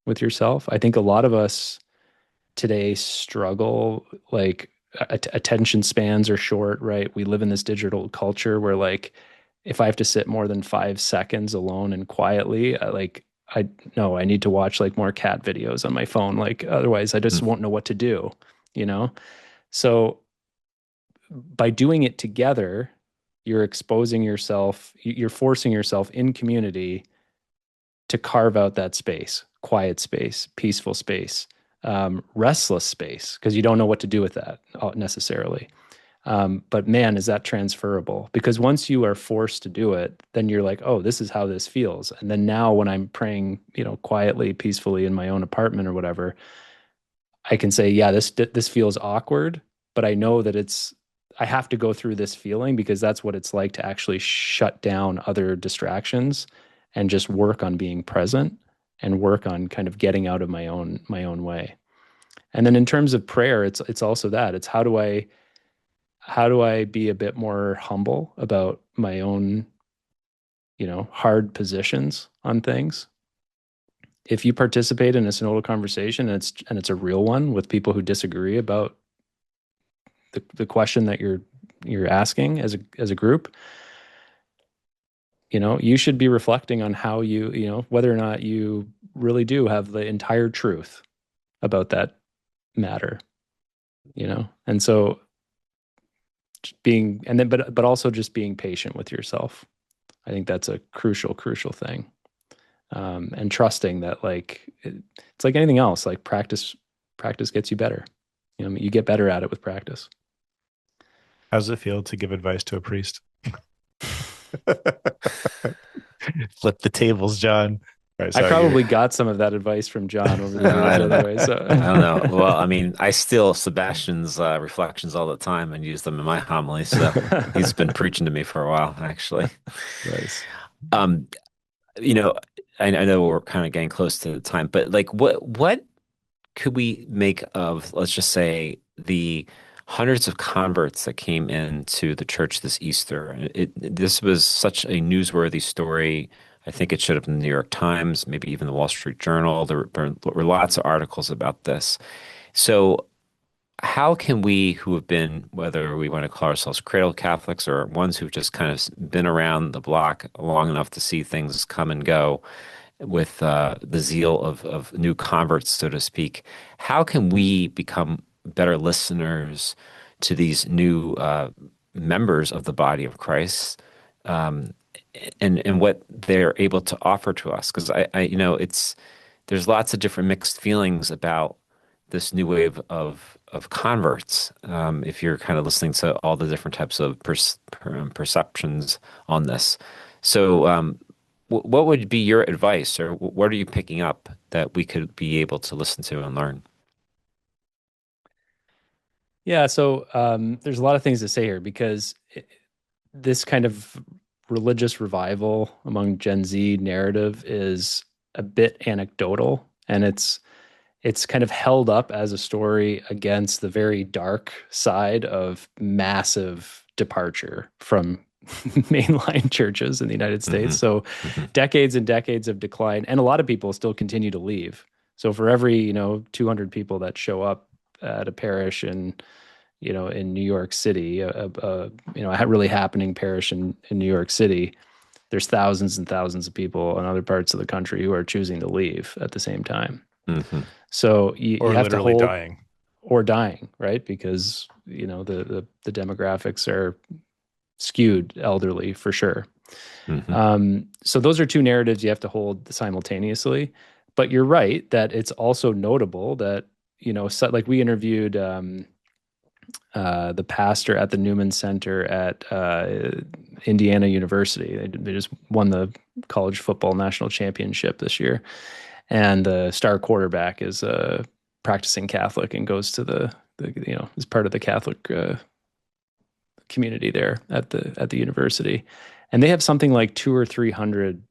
with yourself. I think a lot of us today struggle, attention spans are short, right? We live in this digital culture where if I have to sit more than 5 seconds alone and quietly, I know I need to watch more cat videos on my phone. Otherwise I just won't know what to do, So by doing it together, you're exposing yourself, you're forcing yourself in community to carve out that space, quiet space, peaceful space, restless space, because you don't know what to do with that necessarily. But man, is that transferable? Because once you are forced to do it, then you're like, oh, this is how this feels. And then now when I'm praying, quietly, peacefully in my own apartment or whatever, I can say, yeah, this feels awkward, but I know that I have to go through this feeling because that's what it's like to actually shut down other distractions and just work on being present and work on kind of getting out of my own way. And then in terms of prayer, it's also that. It's how do I be a bit more humble about my own, hard positions on things? If you participate in a synodal conversation and it's a real one with people who disagree about the question that you're asking as a group, you should be reflecting on how whether or not you really do have the entire truth about that matter, and so but also just being patient with yourself. I think that's a crucial thing. And trusting that, like, it's like anything else, like practice gets you better. You get better at it with practice. How does it feel to give advice to a priest? Flip the tables, John. Right, I probably got some of that advice from John over the years, I don't by the know. way. So I don't know. Well, I mean, I steal Sebastian's reflections all the time and use them in my homilies. So he's been preaching to me for a while, actually. Nice. Um, you know, I know we're kind of getting close to the time, but like, what could we make of, let's just say, the hundreds of converts that came into the church this Easter? This was such a newsworthy story. I think it should have been the New York Times, maybe even the Wall Street Journal. There were lots of articles about this. So how can we, who have been, whether we want to call ourselves cradle Catholics or ones who've just kind of been around the block long enough to see things come and go with the zeal of new converts, so to speak, how can we become better listeners to these new members of the body of Christ, and what they're able to offer to us? Because there's lots of different mixed feelings about this new wave of converts. If you're kind of listening to all the different types of perceptions on this, so what would be your advice, or what are you picking up that we could be able to listen to and learn? Yeah, so there's a lot of things to say here because this kind of religious revival among Gen Z narrative is a bit anecdotal, and it's kind of held up as a story against the very dark side of massive departure from mainline churches in the United States. So decades and decades of decline, and a lot of people still continue to leave. So for every, 200 people that show up at a parish in New York City, a really happening parish in New York City, there's thousands and thousands of people in other parts of the country who are choosing to leave at the same time. Mm-hmm. So you have to hold, dying. or dying, right? Because the demographics are skewed elderly for sure. Mm-hmm. So those are two narratives you have to hold simultaneously. But you're right that it's also notable that like we interviewed the pastor at the Newman Center at Indiana University. They just won the college football national championship this year. And the star quarterback is a practicing Catholic and goes to the is part of the Catholic community there at the university. And they have something like 200 or 300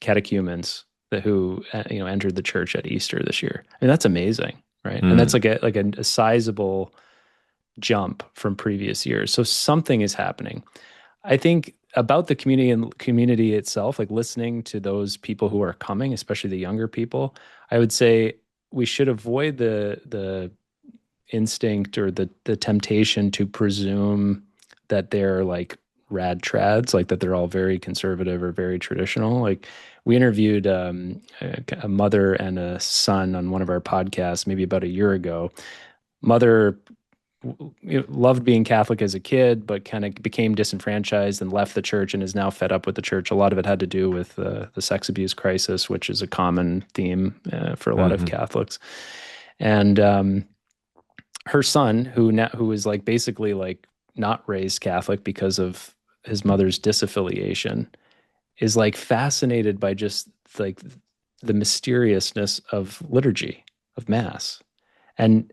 catechumens who entered the church at Easter this year. I mean, that's amazing, right? And that's like a sizable jump from previous years. So something is happening. I think about the community itself, like listening to those people who are coming, especially the younger people, I would say we should avoid the instinct or the temptation to presume that they're like rad trads, like that they're all very conservative or very traditional. Like we interviewed a mother and a son on one of our podcasts maybe about a year ago. Mother loved being Catholic as a kid, but kind of became disenfranchised and left the church and is now fed up with the church. A lot of it had to do with the sex abuse crisis, which is a common theme for a lot of Catholics. And her son, who is like basically like not raised Catholic because of his mother's disaffiliation, is like fascinated by just like the mysteriousness of liturgy, of Mass. And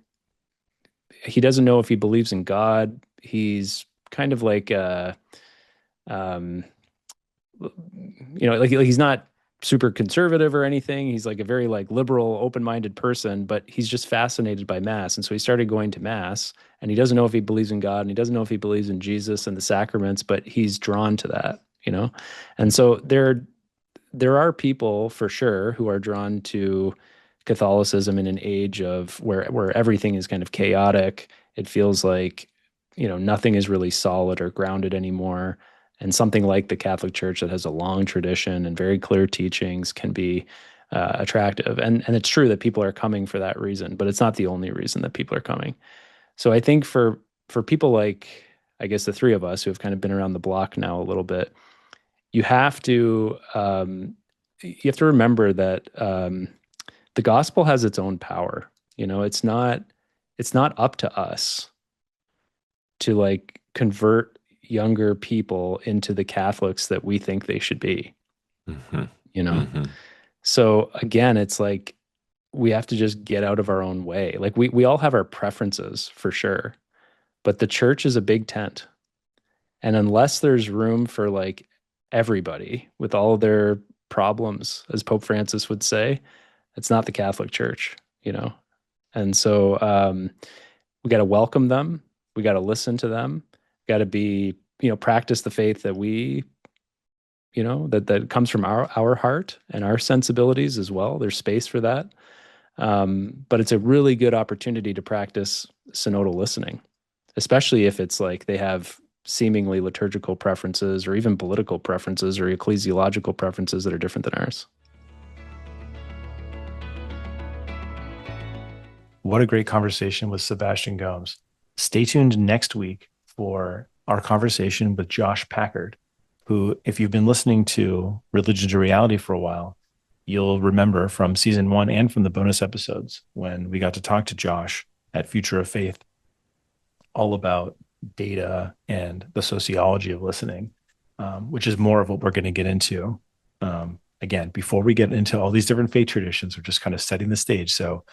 he doesn't know if he believes in God. He's kind of like um like he's not super conservative or anything. He's like a very like liberal, open-minded person, but he's just fascinated by Mass. And so he started going to Mass, and he doesn't know if he believes in God, and he doesn't know if he believes in Jesus and the sacraments, but he's drawn to that. And so there are people for sure who are drawn to Catholicism in an age of where everything is kind of chaotic. It feels like, nothing is really solid or grounded anymore. And something like the Catholic Church that has a long tradition and very clear teachings can be attractive. And it's true that people are coming for that reason, but it's not the only reason that people are coming. So I think for people like, I guess, the three of us who have kind of been around the block now a little bit, you have to remember that the gospel has its own power. It's not up to us to like convert younger people into the Catholics that we think they should be. Mm-hmm. Mm-hmm. So again, it's like we have to just get out of our own way. Like we all have our preferences for sure, but the church is a big tent. And unless there's room for like everybody with all of their problems, as Pope Francis would say, it's not the Catholic Church. And so we got to welcome them. We got to listen to them. Got to be, practice the faith that we, that comes from our heart and our sensibilities as well. There's space for that. But it's a really good opportunity to practice synodal listening, especially if it's like they have seemingly liturgical preferences or even political preferences or ecclesiological preferences that are different than ours. What a great conversation with Sebastian Gomes. Stay tuned next week for our conversation with Josh Packard, who, if you've been listening to Religion to Reality for a while, you'll remember from season 1 and from the bonus episodes when we got to talk to Josh at Future of Faith all about data and the sociology of listening, which is more of what we're going to get into. Again, before we get into all these different faith traditions, we're just kind of setting the stage. So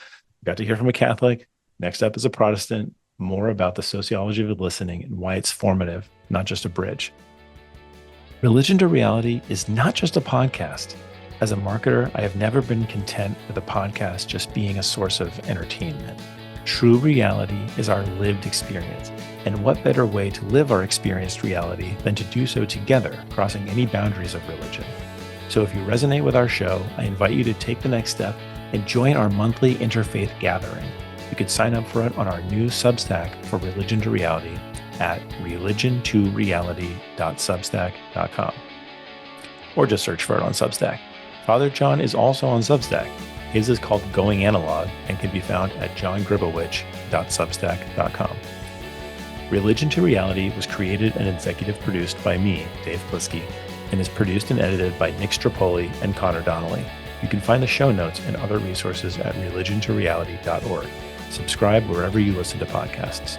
we got to hear from a Catholic. Next up is a Protestant, more about the sociology of listening and why it's formative, not just a bridge. Religion to Reality is not just a podcast. As a marketer, I have never been content with a podcast just being a source of entertainment. True reality is our lived experience. And what better way to live our experienced reality than to do so together, crossing any boundaries of religion? So if you resonate with our show, I invite you to take the next step and join our monthly interfaith gathering. You could sign up for it on our new Substack for Religion to Reality at religiontoreality.substack.com. Or just search for it on Substack. Father John is also on Substack. His is called Going Analog and can be found at johngribowich.substack.com. Religion to Reality was created and executive produced by me, Dave Plisky, and is produced and edited by Nick Strapoli and Connor Donnelly. You can find the show notes and other resources at religiontoreality.org. Subscribe wherever you listen to podcasts.